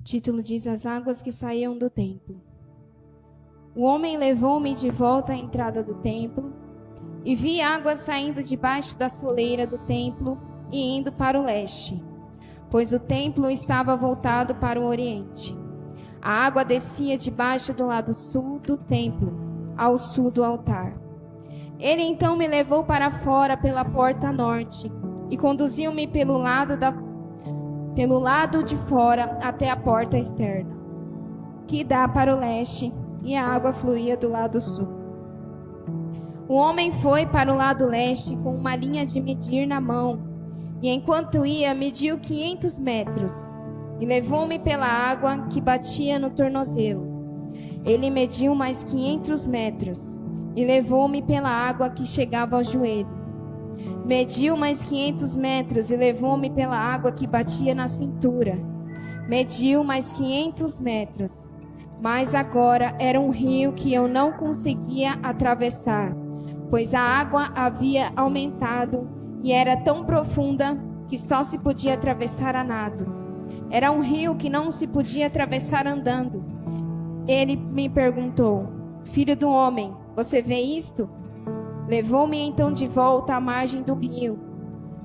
O título diz: As águas que saíam do templo. O homem levou-me de volta à entrada do templo e vi águas saindo debaixo da soleira do templo e indo para o leste, pois o templo estava voltado para o oriente. A água descia debaixo do lado sul do templo, ao sul do altar. Ele então me levou para fora pela porta norte e conduziu-me pelo lado de fora até a porta externa, que dá para o leste, e a água fluía do lado sul. O homem foi para o lado leste com uma linha de medir na mão, e enquanto ia, mediu 500 metros, e levou-me pela água que batia no tornozelo. Ele mediu mais 500 metros, e levou-me pela água que chegava ao joelho. Mediu mais 500 metros, e levou-me pela água que batia na cintura. Mediu mais 500 metros, mas agora era um rio que eu não conseguia atravessar, pois a água havia aumentado e era tão profunda que só se podia atravessar a nado. Era um rio que não se podia atravessar andando. Ele me perguntou: Filho do homem, você vê isto? Levou-me então de volta à margem do rio.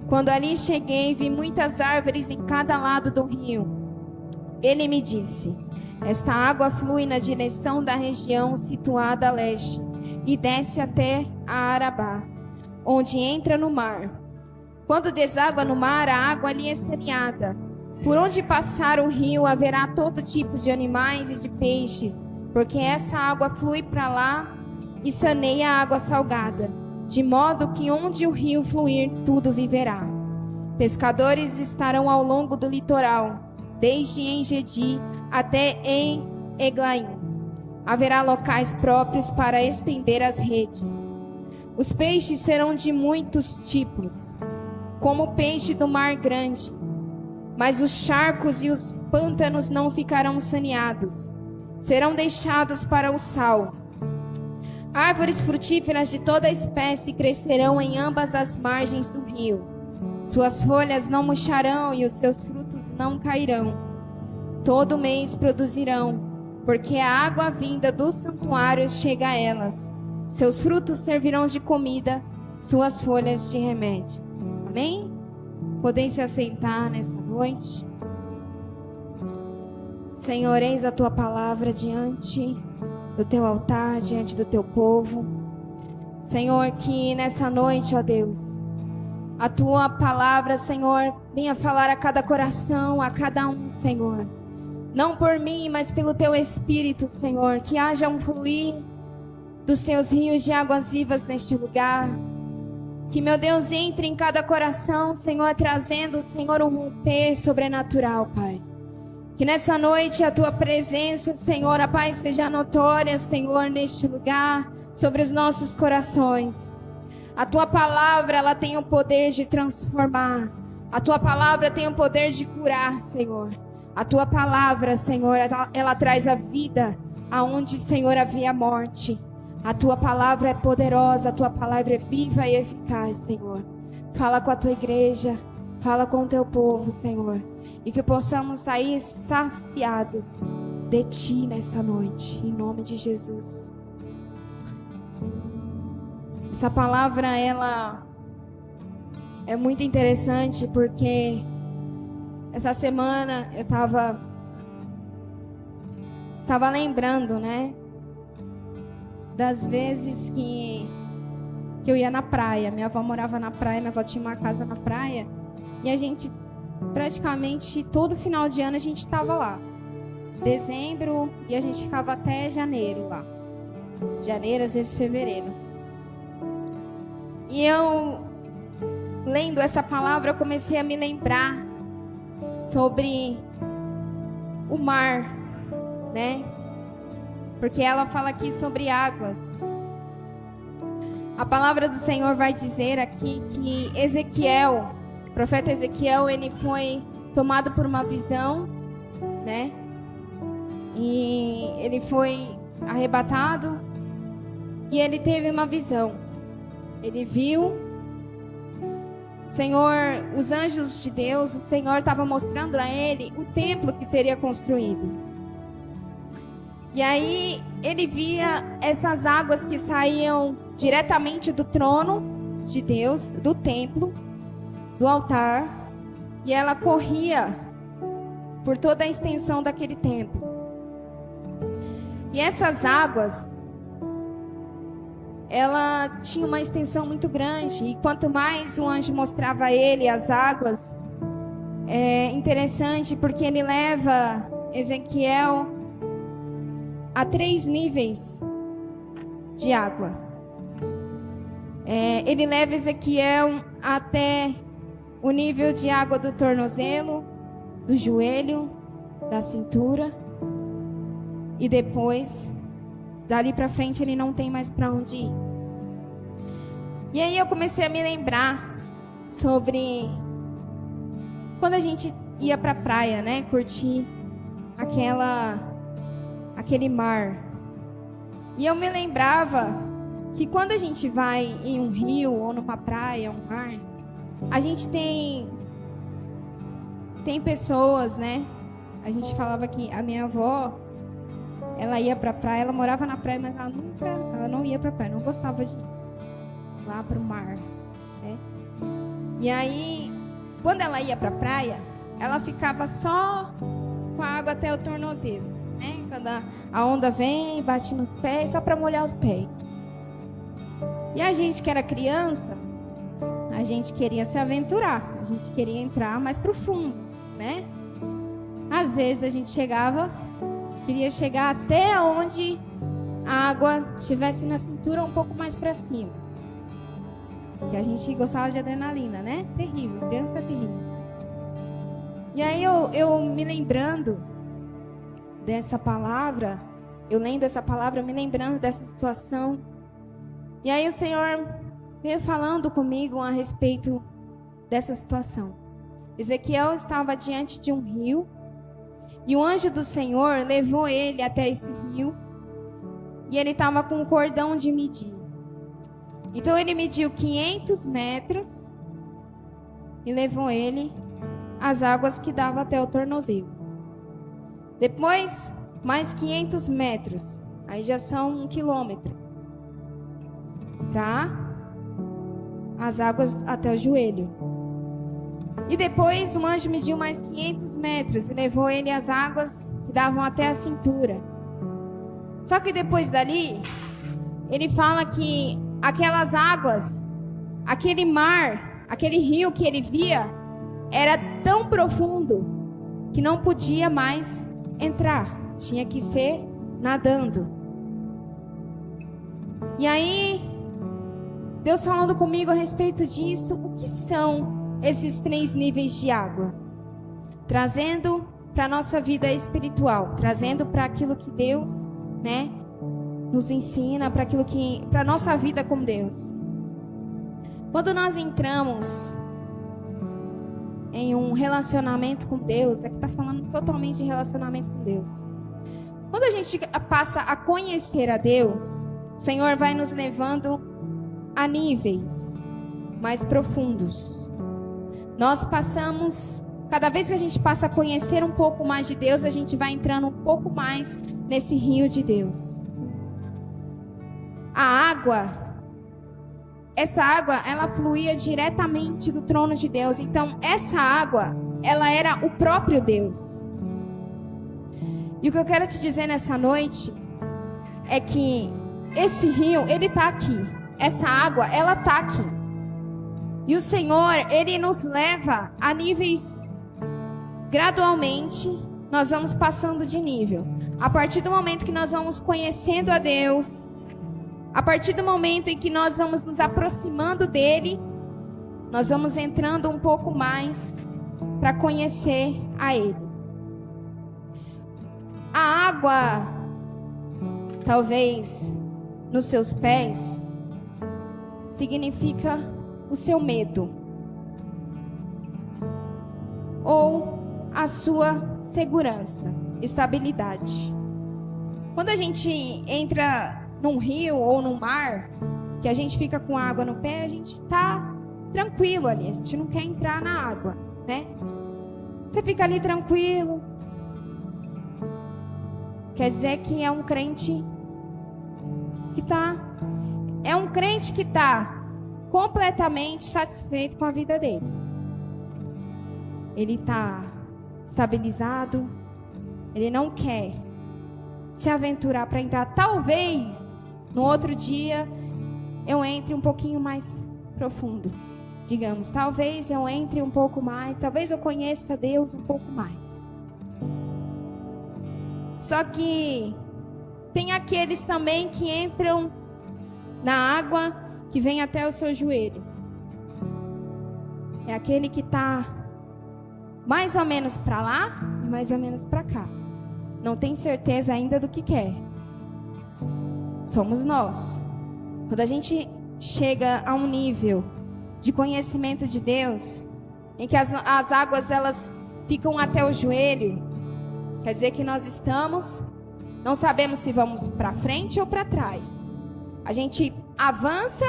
Quando ali cheguei, vi muitas árvores em cada lado do rio. Ele me disse: Esta água flui na direção da região situada a leste e desce até a Arabá, onde entra no mar. Quando deságua no mar, a água ali é saneada. Por onde passar o rio haverá todo tipo de animais e de peixes, porque essa água flui para lá e saneia a água salgada, de modo que onde o rio fluir, tudo viverá. Pescadores estarão ao longo do litoral, desde Engedi até em Eglaim. Haverá locais próprios para estender as redes. Os peixes serão de muitos tipos, como o peixe do mar grande, mas os charcos e os pântanos não ficarão saneados, serão deixados para o sal. Árvores frutíferas de toda espécie crescerão em ambas as margens do rio. Suas folhas não murcharão e os seus frutos não cairão. Todo mês produzirão, porque a água vinda do santuário chega a elas. Seus frutos servirão de comida, suas folhas de remédio. Amém? Podem se assentar nessa noite. Senhor, eis a tua palavra diante do teu altar, diante do teu povo. Senhor, que nessa noite, ó Deus, a tua palavra, Senhor, venha falar a cada coração, a cada um, Senhor. Não por mim, mas pelo teu Espírito, Senhor, que haja um fluir dos teus rios de águas vivas neste lugar. Que, meu Deus, entre em cada coração, Senhor, trazendo, Senhor, um romper sobrenatural, Pai. Que nessa noite a tua presença, Senhor, a paz seja notória, Senhor, neste lugar, sobre os nossos corações. A tua palavra, ela tem o poder de transformar. A tua palavra tem o poder de curar, Senhor. A tua palavra, Senhor, ela traz a vida aonde, Senhor, havia morte. A tua palavra é poderosa, a tua palavra é viva e eficaz, Senhor. Fala com a tua igreja, fala com o teu povo, Senhor. E que possamos sair saciados de ti nessa noite, em nome de Jesus. Essa palavra, ela é muito interessante porque essa semana eu estava lembrando, né, das vezes que eu ia na praia. Minha avó morava na praia, minha avó tinha uma casa na praia, e a gente praticamente todo final de ano a gente estava lá. Dezembro, e a gente ficava até janeiro lá. Janeiro, às vezes fevereiro. E eu, lendo essa palavra, eu comecei a me lembrar sobre o mar, né? Porque ela fala aqui sobre águas. A palavra do Senhor vai dizer aqui que Ezequiel, o profeta Ezequiel, ele foi tomado por uma visão, né? E ele foi arrebatado e ele teve uma visão. Ele viu Senhor, os anjos de Deus, o Senhor estava mostrando a ele o templo que seria construído. E aí ele via essas águas que saíam diretamente do trono de Deus, do templo, do altar, e ela corria por toda a extensão daquele templo. E essas águas, ela tinha uma extensão muito grande, e quanto mais o anjo mostrava a ele as águas, é interessante porque ele leva Ezequiel a 3 níveis de água. Ele leva Ezequiel até o nível de água do tornozelo, do joelho, da cintura, e depois, dali para frente, ele não tem mais para onde ir. E aí eu comecei a me lembrar sobre quando a gente ia para a praia, né, curtir aquele mar. E eu me lembrava que quando a gente vai em um rio ou numa praia, um mar, a gente tem pessoas, né? A gente falava que a minha avó, ela ia pra praia, ela morava na praia, mas ela não ia pra praia, não gostava de ir lá pro mar, né? E aí, quando ela ia pra praia, ela ficava só com a água até o tornozelo, né? Quando a onda vem, bate nos pés, só pra molhar os pés. E a gente que era criança, a gente queria se aventurar, a gente queria entrar mais profundo, né? Às vezes a gente queria chegar até onde a água estivesse na cintura, um pouco mais para cima. Porque a gente gostava de adrenalina, né? Terrível, criança é terrível. E aí eu me lembrando dessa palavra, eu lendo essa palavra, me lembrando dessa situação. E aí o Senhor veio falando comigo a respeito dessa situação. Ezequiel estava diante de um rio, e o anjo do Senhor levou ele até esse rio, e ele estava com um cordão de medir. Então ele mediu 500 metros e levou ele às águas que davam até o tornozelo. Depois, mais 500 metros, aí já são 1 quilômetro, para as águas até o joelho. E depois o anjo mediu mais 500 metros e levou ele às águas que davam até a cintura. Só que depois dali, ele fala que aquelas águas, aquele mar, aquele rio que ele via, era tão profundo que não podia mais entrar. Tinha que ser nadando. E aí, Deus falando comigo a respeito disso, o que são esses 3 níveis de água? Trazendo para a nossa vida espiritual, trazendo para aquilo que Deus, né, nos ensina, para a nossa vida com Deus. Quando nós entramos em um relacionamento com Deus, aqui está falando totalmente de relacionamento com Deus. Quando a gente passa a conhecer a Deus, o Senhor vai nos levando a níveis mais profundos. Nós passamos, cada vez que a gente passa a conhecer um pouco mais de Deus, a gente vai entrando um pouco mais nesse rio de Deus. A água, essa água, ela fluía diretamente do trono de Deus. Então, essa água, ela era o próprio Deus. E o que eu quero te dizer nessa noite é que esse rio, ele está aqui. Essa água, ela está aqui. E o Senhor, Ele nos leva a níveis, gradualmente, nós vamos passando de nível. A partir do momento que nós vamos conhecendo a Deus, a partir do momento em que nós vamos nos aproximando dEle, nós vamos entrando um pouco mais para conhecer a Ele. A água, talvez, nos seus pés, significa o seu medo ou a sua segurança, estabilidade. Quando a gente entra num rio ou num mar, que a gente fica com água no pé, a gente está tranquilo ali, a gente não quer entrar na água, né? Você fica ali tranquilo. Quer dizer que é um crente que está completamente satisfeito com a vida dele. Ele está estabilizado. Ele não quer se aventurar para entrar. Talvez no outro dia eu entre um pouquinho mais profundo. Digamos, talvez eu entre um pouco mais. Talvez eu conheça Deus um pouco mais. Só que tem aqueles também que entram na água que vem até o seu joelho. É aquele que está mais ou menos para lá e mais ou menos para cá. Não tem certeza ainda do que quer. Somos nós. Quando a gente chega a um nível de conhecimento de Deus, em que as águas elas ficam até o joelho, quer dizer que nós não sabemos se vamos para frente ou para trás. A gente avança,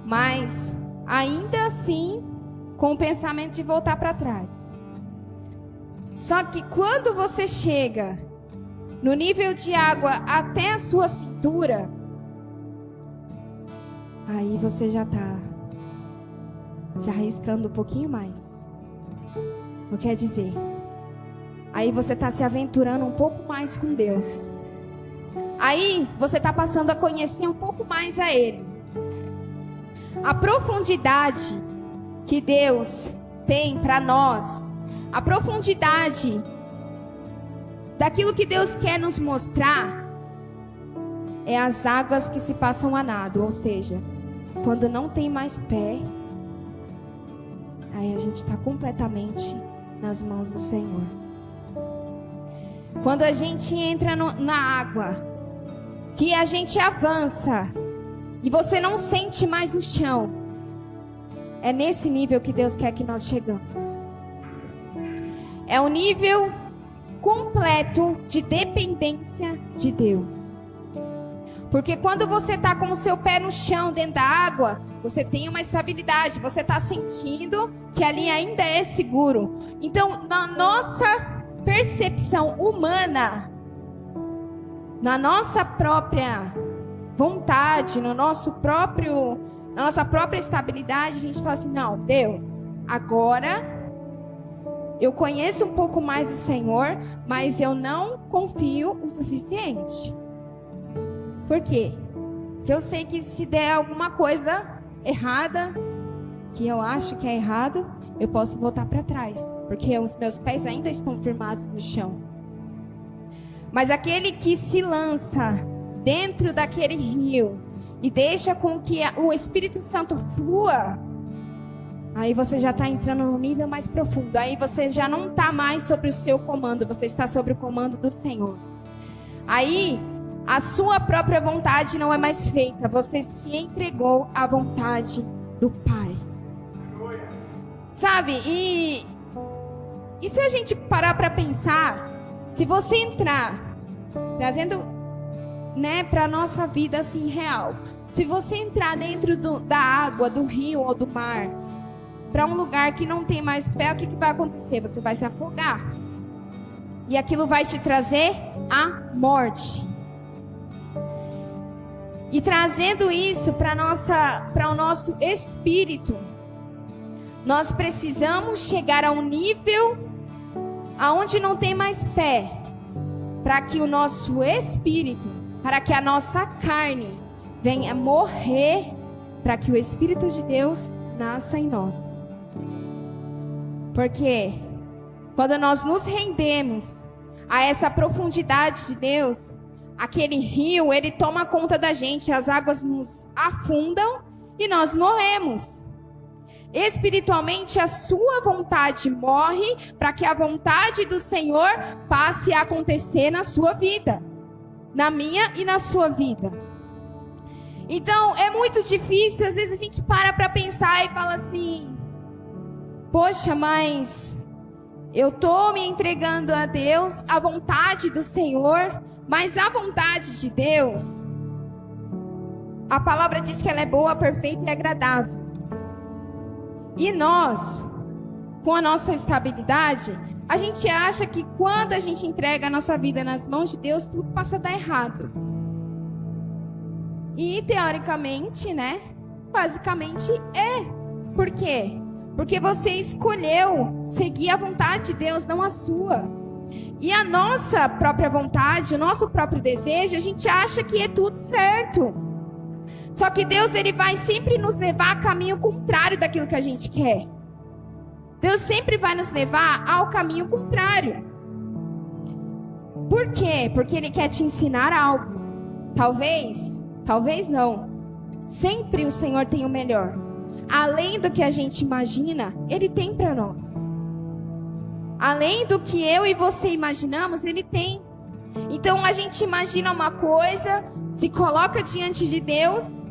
mas ainda assim com o pensamento de voltar para trás. Só que quando você chega no nível de água até a sua cintura, aí você já está se arriscando um pouquinho mais. Não quer dizer, aí você está se aventurando um pouco mais com Deus. Aí você está passando a conhecer um pouco mais a Ele. A profundidade que Deus tem para nós, a profundidade daquilo que Deus quer nos mostrar, é as águas que se passam a nado. Ou seja, quando não tem mais pé, aí a gente está completamente nas mãos do Senhor. Quando a gente entra na água, que a gente avança e você não sente mais o chão, é nesse nível que Deus quer que nós chegamos. É o nível completo de dependência de Deus. Porque quando você está com o seu pé no chão, dentro da água, você tem uma estabilidade, você está sentindo que ali ainda é seguro. Então, na nossa percepção humana, na nossa própria vontade, na nossa própria estabilidade, a gente fala assim: não, Deus, agora eu conheço um pouco mais o Senhor, mas eu não confio o suficiente. Por quê? Porque eu sei que se der alguma coisa errada, que eu acho que é errado, eu posso voltar para trás, porque os meus pés ainda estão firmados no chão. Mas aquele que se lança dentro daquele rio e deixa com que o Espírito Santo flua, aí você já está entrando num nível mais profundo. Aí você já não está mais sobre o seu comando, você está sobre o comando do Senhor. Aí a sua própria vontade não é mais feita, você se entregou à vontade do Pai. Sabe? E se a gente parar para pensar, se você entrar, trazendo, né, para a nossa vida assim real, se você entrar dentro da água, do rio ou do mar, para um lugar que não tem mais pé, o que vai acontecer? Você vai se afogar. E aquilo vai te trazer a morte. E trazendo isso para o nosso espírito, nós precisamos chegar a um nível aonde não tem mais pé, para que o nosso espírito, para que a nossa carne venha morrer, para que o Espírito de Deus nasça em nós. Porque quando nós nos rendemos a essa profundidade de Deus, aquele rio, ele toma conta da gente, as águas nos afundam e nós morremos. Espiritualmente, a sua vontade morre para que a vontade do Senhor passe a acontecer na sua vida, na minha e na sua vida. Então, é muito difícil, às vezes a gente para pensar e fala assim: poxa, mas eu estou me entregando a Deus, a vontade do Senhor, mas a vontade de Deus, a palavra diz que ela é boa, perfeita e agradável. E nós, com a nossa estabilidade, a gente acha que quando a gente entrega a nossa vida nas mãos de Deus, tudo passa a dar errado. E teoricamente, né? Basicamente é. Por quê? Porque você escolheu seguir a vontade de Deus, não a sua. E a nossa própria vontade, o nosso próprio desejo, a gente acha que é tudo certo. Só que Deus, ele vai sempre nos levar a caminho contrário daquilo que a gente quer. Deus sempre vai nos levar ao caminho contrário. Por quê? Porque Ele quer te ensinar algo. Talvez não. Sempre o Senhor tem o melhor. Além do que a gente imagina, Ele tem para nós. Além do que eu e você imaginamos, Ele tem. Então a gente imagina uma coisa, se coloca diante de Deus.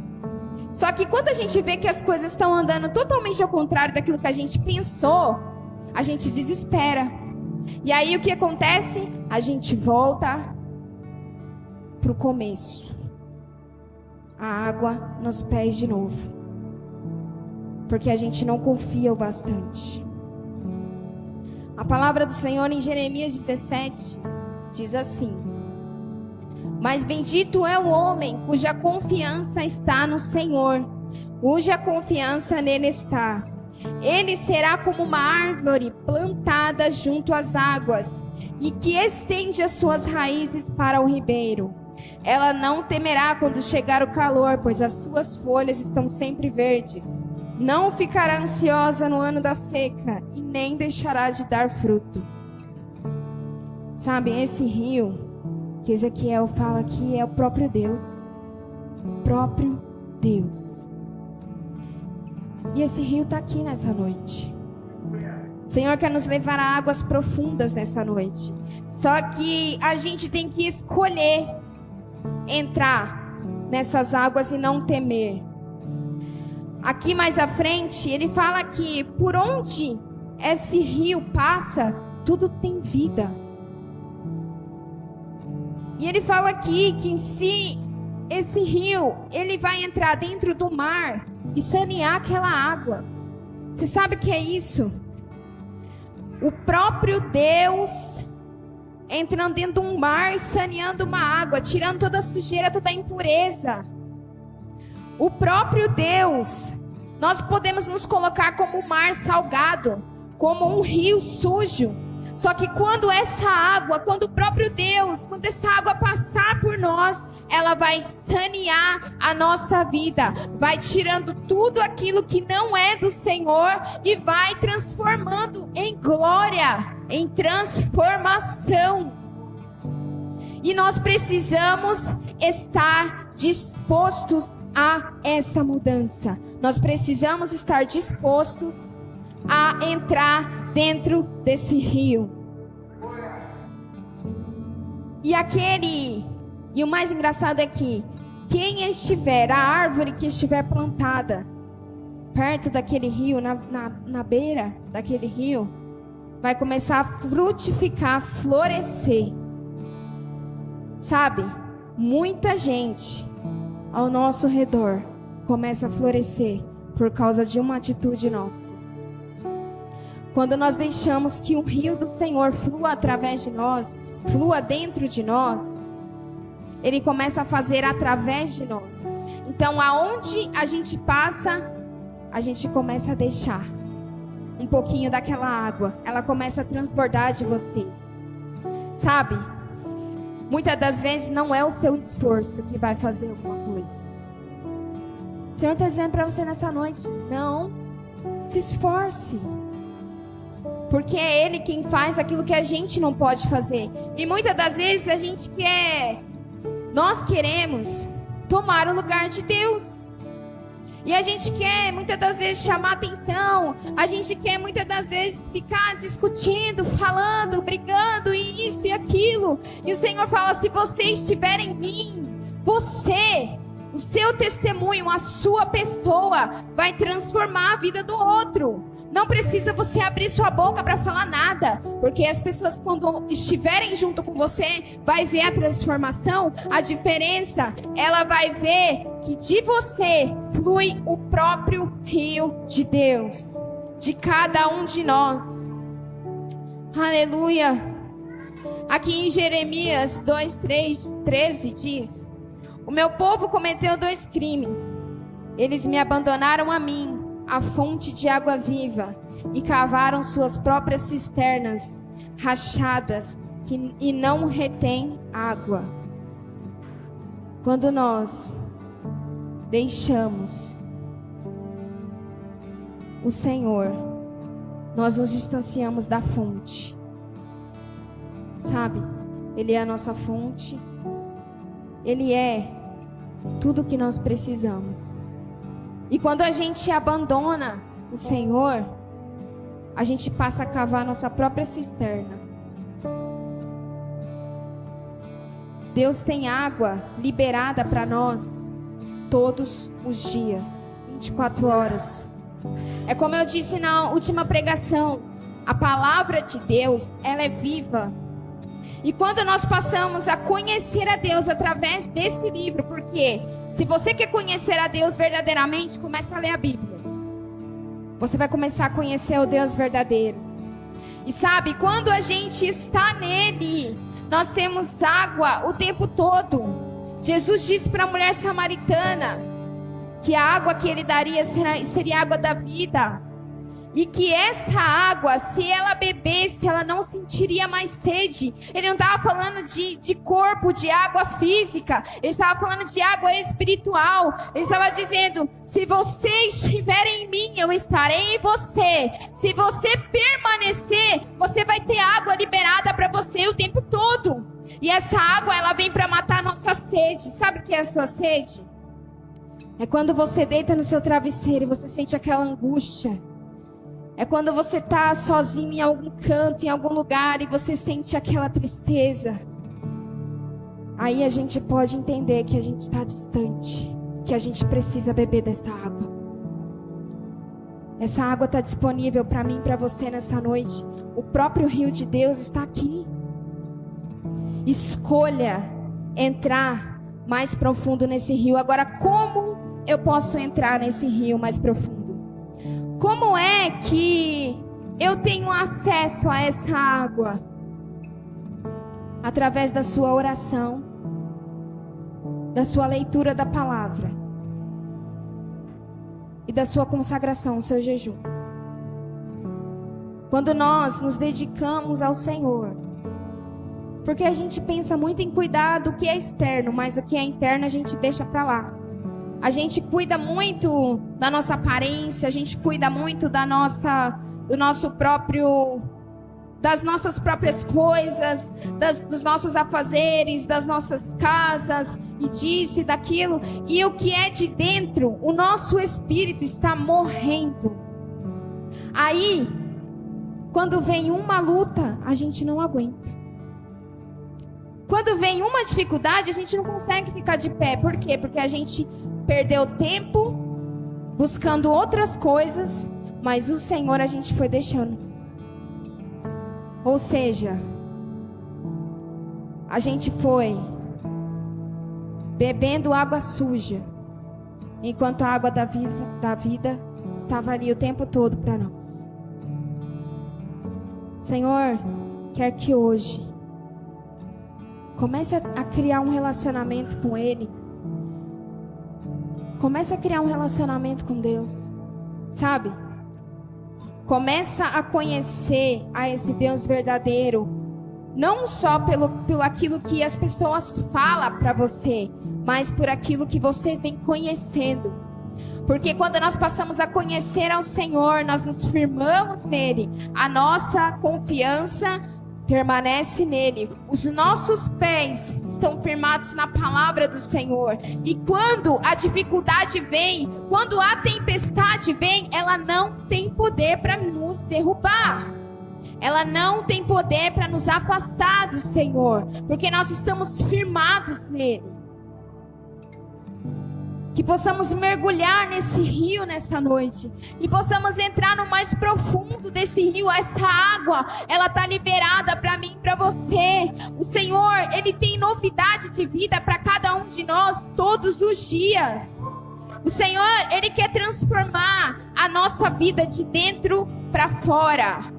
Só que quando a gente vê que as coisas estão andando totalmente ao contrário daquilo que a gente pensou, a gente desespera. E aí o que acontece? A gente volta pro começo. A água nos pés de novo. Porque a gente não confia o bastante. A palavra do Senhor em Jeremias 17 diz assim: mas bendito é o homem cuja confiança está no Senhor, cuja confiança nele está. Ele será como uma árvore plantada junto às águas e que estende as suas raízes para o ribeiro. Ela não temerá quando chegar o calor, pois as suas folhas estão sempre verdes. Não ficará ansiosa no ano da seca e nem deixará de dar fruto. Sabe, esse rio que Ezequiel fala aqui é o próprio Deus. Próprio Deus. E esse rio está aqui nessa noite. O Senhor quer nos levar a águas profundas nessa noite. Só que a gente tem que escolher entrar nessas águas e não temer. Aqui mais à frente, ele fala que por onde esse rio passa, tudo tem vida. E ele fala aqui que se esse rio, ele vai entrar dentro do mar e sanear aquela água. Você sabe o que é isso? O próprio Deus entrando dentro de um mar e saneando uma água, tirando toda a sujeira, toda a impureza. O próprio Deus, nós podemos nos colocar como um mar salgado, como um rio sujo. Só que quando essa água, quando o próprio Deus, quando essa água passar por nós, ela vai sanear a nossa vida, vai tirando tudo aquilo que não é do Senhor e vai transformando em glória, em transformação. E nós precisamos estar dispostos a essa mudança. Nós precisamos estar dispostos a entrar dentro desse rio. E o mais engraçado é que quem estiver, a árvore que estiver plantada perto daquele rio, na beira daquele rio, vai começar a frutificar, a florescer. Sabe, muita gente ao nosso redor começa a florescer por causa de uma atitude nossa. Quando nós deixamos que o rio do Senhor flua através de nós, flua dentro de nós, Ele começa a fazer através de nós. Então, aonde a gente passa, a gente começa a deixar um pouquinho daquela água. Ela começa a transbordar de você. Sabe? Muitas das vezes não é o seu esforço que vai fazer alguma coisa. O Senhor está dizendo para você nessa noite, não, se esforce. Porque é Ele quem faz aquilo que a gente não pode fazer. E muitas das vezes nós queremos tomar o lugar de Deus. E a gente quer muitas das vezes chamar atenção. A gente quer muitas das vezes ficar discutindo, falando, brigando e isso e aquilo. E o Senhor fala, se você estiver em mim, o seu testemunho, a sua pessoa vai transformar a vida do outro. Não precisa você abrir sua boca para falar nada, porque as pessoas quando estiverem junto com você, vai ver a transformação, a diferença, ela vai ver que de você flui o próprio rio de Deus. de cada um de nós. Aleluia. Aqui em Jeremias 2:13 diz: o meu povo cometeu 2 crimes. Eles me abandonaram a mim, a fonte de água viva, e cavaram suas próprias cisternas rachadas e não retém água. Quando nós deixamos o Senhor, nós nos distanciamos da fonte. Sabe? Ele é a nossa fonte. Ele é tudo que nós precisamos. E quando a gente abandona o Senhor, a gente passa a cavar nossa própria cisterna. Deus tem água liberada para nós todos os dias, 24 horas. É como eu disse na última pregação, a palavra de Deus, ela é viva. E quando nós passamos a conhecer a Deus através desse livro, porque se você quer conhecer a Deus verdadeiramente, comece a ler a Bíblia. Você vai começar a conhecer o Deus verdadeiro. E sabe, quando a gente está nele, nós temos água o tempo todo. Jesus disse para a mulher samaritana que a água que ele daria seria a água da vida. E que essa água, se ela bebesse, ela não sentiria mais sede. Ele não estava falando de corpo, de água física. Ele estava falando de água espiritual. Ele estava dizendo: se você estiver em mim, eu estarei em você. Se você permanecer, você vai ter água liberada para você o tempo todo. E essa água, ela vem para matar a nossa sede. Sabe o que é a sua sede? É quando você deita no seu travesseiro e você sente aquela angústia. É quando você está sozinho em algum canto, em algum lugar, e você sente aquela tristeza. Aí a gente pode entender que a gente está distante, que a gente precisa beber dessa água. Essa água está disponível para mim e para você nessa noite. O próprio rio de Deus está aqui. Escolha entrar mais profundo nesse rio. Agora, como eu posso entrar nesse rio mais profundo? Como é que eu tenho acesso a essa água? Através da sua oração, da sua leitura da palavra e da sua consagração, o seu jejum. Quando nós nos dedicamos ao Senhor, porque a gente pensa muito em cuidar do que é externo, mas o que é interno a gente deixa para lá. A gente cuida muito da nossa aparência, a gente cuida muito das nossas próprias coisas, dos nossos afazeres, das nossas casas, e disso e daquilo. E o que é de dentro, o nosso espírito está morrendo. Aí, quando vem uma luta, a gente não aguenta. Quando vem uma dificuldade, a gente não consegue ficar de pé. Por quê? Porque a gente perdeu tempo buscando outras coisas, mas o Senhor a gente foi deixando. Ou seja, a gente foi bebendo água suja, enquanto a água da vida estava ali o tempo todo para nós. O Senhor quer que hoje comece a criar um relacionamento com Ele. Comece a criar um relacionamento com Deus, sabe? Começa a conhecer a esse Deus verdadeiro, não só pelo aquilo que as pessoas falam para você, mas por aquilo que você vem conhecendo. Porque quando nós passamos a conhecer ao Senhor, nós nos firmamos nele, a nossa confiança permanece nele, os nossos pés estão firmados na palavra do Senhor. E quando a dificuldade vem, quando a tempestade vem, ela não tem poder para nos derrubar. Ela não tem poder para nos afastar do Senhor, porque nós estamos firmados nele. Que possamos mergulhar nesse rio nessa noite. E possamos entrar no mais profundo desse rio. Essa água, ela está liberada para mim e para você. O Senhor, Ele tem novidade de vida para cada um de nós todos os dias. O Senhor, Ele quer transformar a nossa vida de dentro para fora.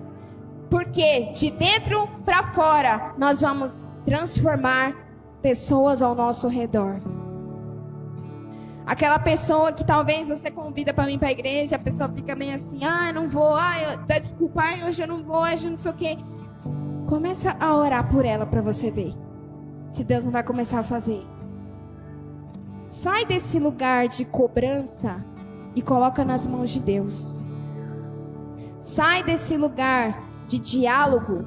Porque de dentro para fora nós vamos transformar pessoas ao nosso redor. Aquela pessoa que talvez você convida para vir para a igreja, a pessoa fica meio assim, eu não vou, dá desculpa, hoje eu não vou, hoje eu não sei o quê. Começa a orar por ela para você ver se Deus não vai começar a fazer. Sai desse lugar de cobrança e coloca nas mãos de Deus. Sai desse lugar de diálogo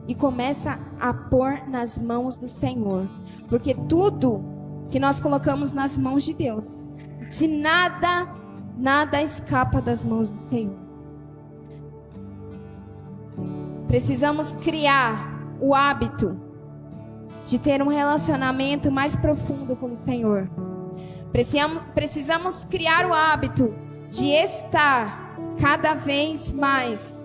e começa a pôr nas mãos do Senhor. Porque tudo que nós colocamos nas mãos de Deus, de nada escapa das mãos do Senhor. Precisamos criar o hábito de ter um relacionamento mais profundo com o Senhor. Precisamos criar o hábito de estar cada vez mais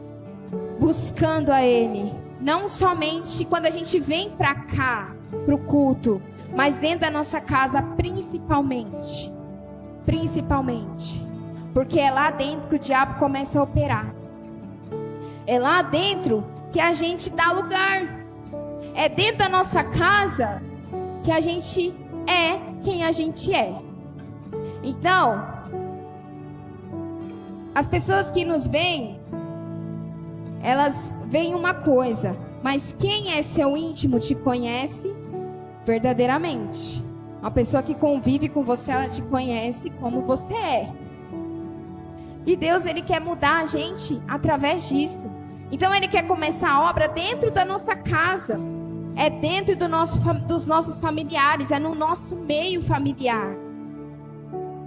buscando a Ele. Não somente quando a gente vem para cá, para o culto, mas dentro da nossa casa principalmente. Porque é lá dentro que o diabo começa a operar. É lá dentro que a gente dá lugar. É dentro da nossa casa que a gente é quem a gente é. Então, as pessoas que nos veem, elas veem uma coisa, mas quem é seu íntimo te conhece verdadeiramente. Uma pessoa que convive com você, ela te conhece como você é. E Deus, Ele quer mudar a gente através disso. Então Ele quer começar a obra dentro da nossa casa. É dentro dos nossos familiares, é no nosso meio familiar.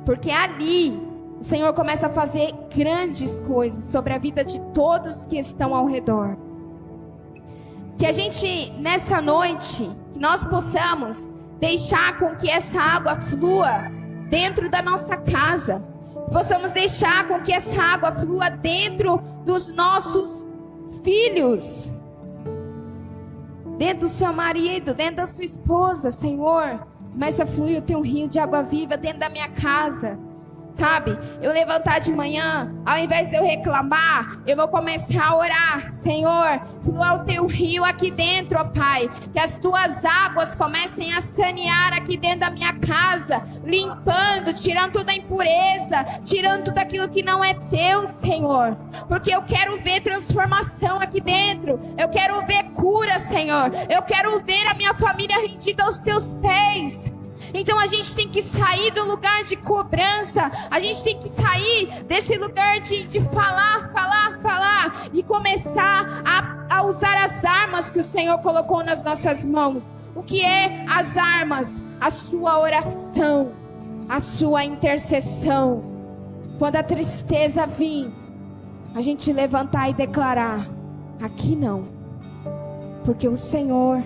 Porque ali o Senhor começa a fazer grandes coisas sobre a vida de todos que estão ao redor. Que a gente, nessa noite, que nós possamos deixar com que essa água flua dentro da nossa casa. Que possamos deixar com que essa água flua dentro dos nossos filhos. Dentro do seu marido, dentro da sua esposa, Senhor. Começa a fluir o teu rio de água viva dentro da minha casa. Sabe, eu levantar de manhã, ao invés de eu reclamar, eu vou começar a orar. Senhor, flua o teu rio aqui dentro, ó Pai. Que as tuas águas comecem a sanear aqui dentro da minha casa, limpando, tirando toda a impureza, tirando tudo aquilo que não é teu, Senhor. Porque eu quero ver transformação aqui dentro. Eu quero ver cura, Senhor. Eu quero ver a minha família rendida aos teus pés. Então a gente tem que sair do lugar de cobrança. A gente tem que sair desse lugar de falar e começar a usar as armas que o Senhor colocou nas nossas mãos. O que é as armas? A sua oração, a sua intercessão. Quando a tristeza vir, a gente levantar e declarar: aqui não. Porque o Senhor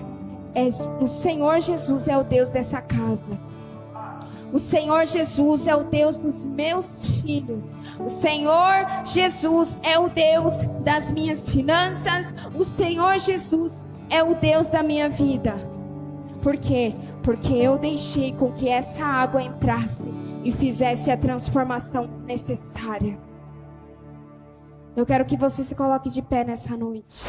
Jesus é o Deus dessa casa. O Senhor Jesus é o Deus dos meus filhos. O Senhor Jesus é o Deus das minhas finanças. O Senhor Jesus é o Deus da minha vida. Por quê? Porque eu deixei com que essa água entrasse e fizesse a transformação necessária. Eu quero que você se coloque de pé nessa noite.